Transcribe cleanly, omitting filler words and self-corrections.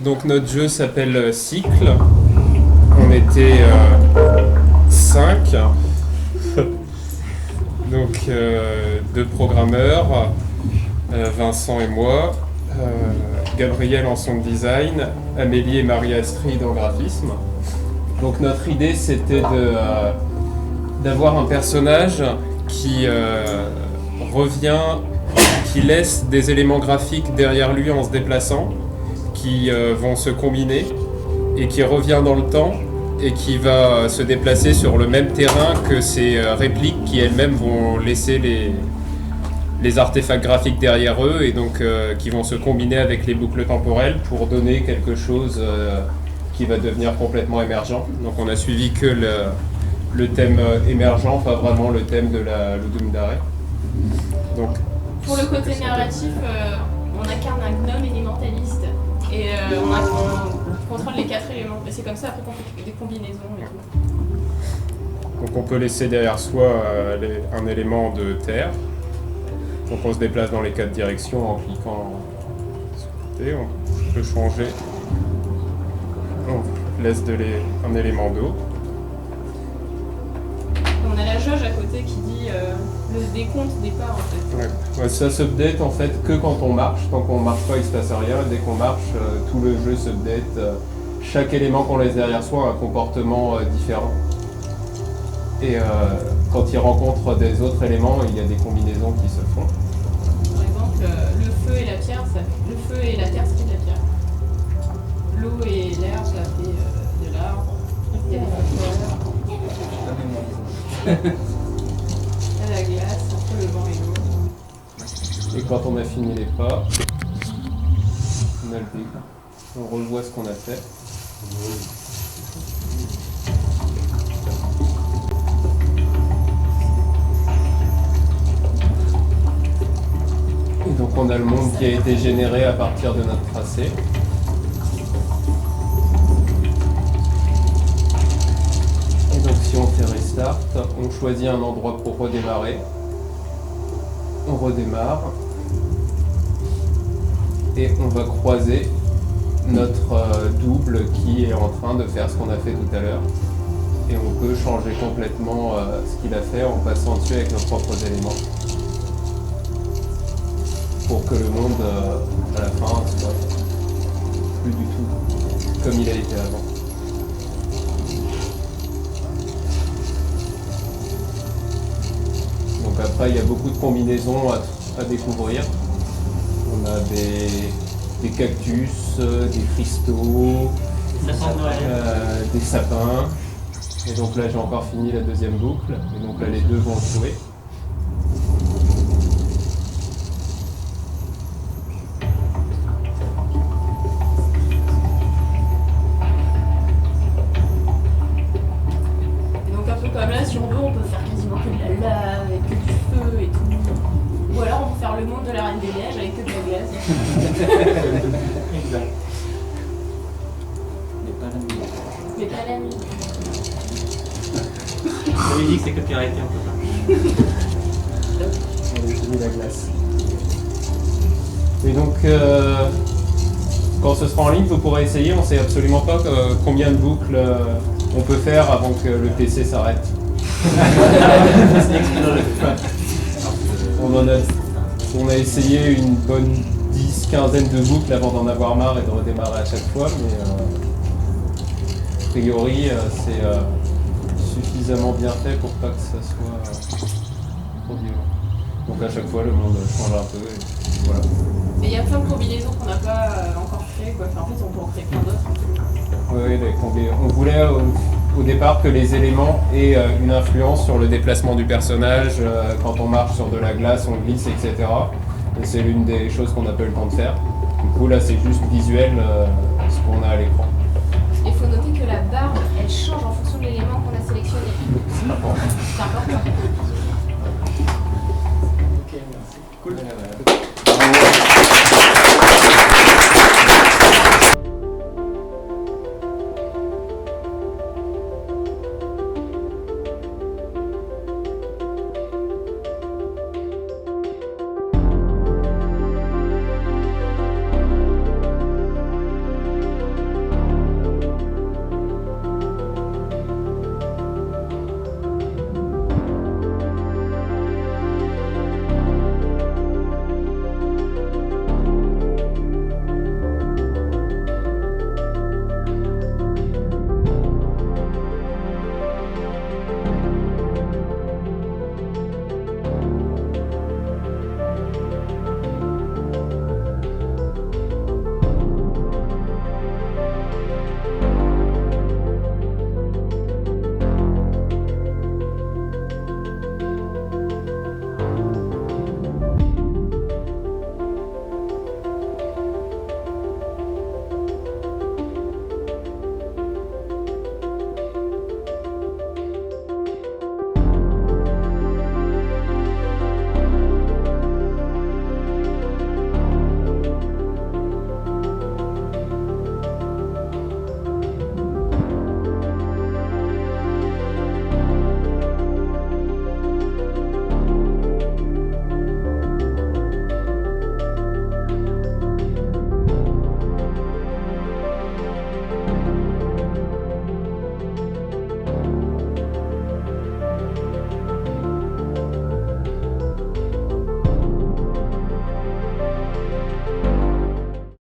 Donc notre jeu s'appelle Cycle. On était 5. Donc 2 programmeurs, Vincent et moi, Gabriel en sound design, Amélie et Marie-Astrid en graphisme. Donc notre idée c'était d'avoir un personnage qui revient, qui laisse des éléments graphiques derrière lui en se déplaçant, qui vont se combiner et qui revient dans le temps et qui va se déplacer sur le même terrain que ces répliques qui elles-mêmes vont laisser les artefacts graphiques derrière eux et donc qui vont se combiner avec les boucles temporelles pour donner quelque chose qui va devenir complètement émergent. Donc on a suivi que le thème émergent, pas vraiment le thème de la Ludum Dare. Donc, pour le côté narratif, on incarne un gnome élémentaliste et on contrôle les 4 éléments. Et c'est comme ça après qu'on fait des combinaisons et tout. Donc on peut laisser derrière soi un élément de terre. Donc on se déplace dans les 4 directions en cliquant sur le côté. On peut changer. On laisse un élément d'eau. On a la jauge à côté qui dit le décompte départ en fait. Ouais, ça s'update en fait que quand on marche. Tant qu'on marche pas, il se passe rien. Dès qu'on marche, tout le jeu s'update. Chaque élément qu'on laisse derrière soi a un comportement différent. Et quand il rencontre des autres éléments, il y a des combinaisons qui se font. Par exemple, le feu et la pierre, le feu et la terre, ça fait de la pierre. L'eau et l'air, ça fait de l'arbre. Il y a des fleurs. La glace, entre le vent et l'eau. Et quand on a fini les pas, on a le dé. On revoit ce qu'on a fait. Et donc on a le monde qui a été généré à partir de notre tracé. Et donc si on fait restart, on choisit un endroit pour redémarrer. On redémarre. Et on va croiser notre double qui est en train de faire ce qu'on a fait tout à l'heure. Et on peut changer complètement ce qu'il a fait en passant dessus avec nos propres éléments. Pour que le monde, à la fin, soit plus du tout comme il a été avant. Donc après, il y a beaucoup de combinaisons à découvrir. On a des cactus, des cristaux, des sapins. Et donc là, j'ai encore fini la deuxième boucle. Et donc là, les deux vont jouer. Si on veut, on peut faire quasiment que de la lave, avec que du feu et tout. Ou alors on peut faire le monde de la Reine des Neiges avec que de la glace. Exact. Mais pas la nuit. La musique, c'est copyrighté, on peut pas. J'ai mis la glace. Et donc, quand ce sera en ligne, vous pourrez essayer. On ne sait absolument pas combien de boucles on peut faire avant que le PC s'arrête. On a essayé une bonne 10-15 de boucles avant d'en avoir marre et de redémarrer à chaque fois, mais a priori c'est suffisamment bien fait pour pas que ça soit trop violent. Donc à chaque fois le monde change un peu et voilà. Mais il y a plein de combinaisons qu'on n'a pas encore fait, quoi. Enfin, en fait on peut en créer plein d'autres. Oui, on voulait au départ que les éléments aient une influence sur le déplacement du personnage. Quand on marche sur de la glace, on glisse, etc. Et c'est l'une des choses qu'on n'a pas eu le temps de faire. Du coup, là, c'est juste visuel ce qu'on a à l'écran. Il faut noter que la barbe, elle change en fonction de l'élément qu'on a sélectionné. C'est important. C'est important. Ok, merci. Cool.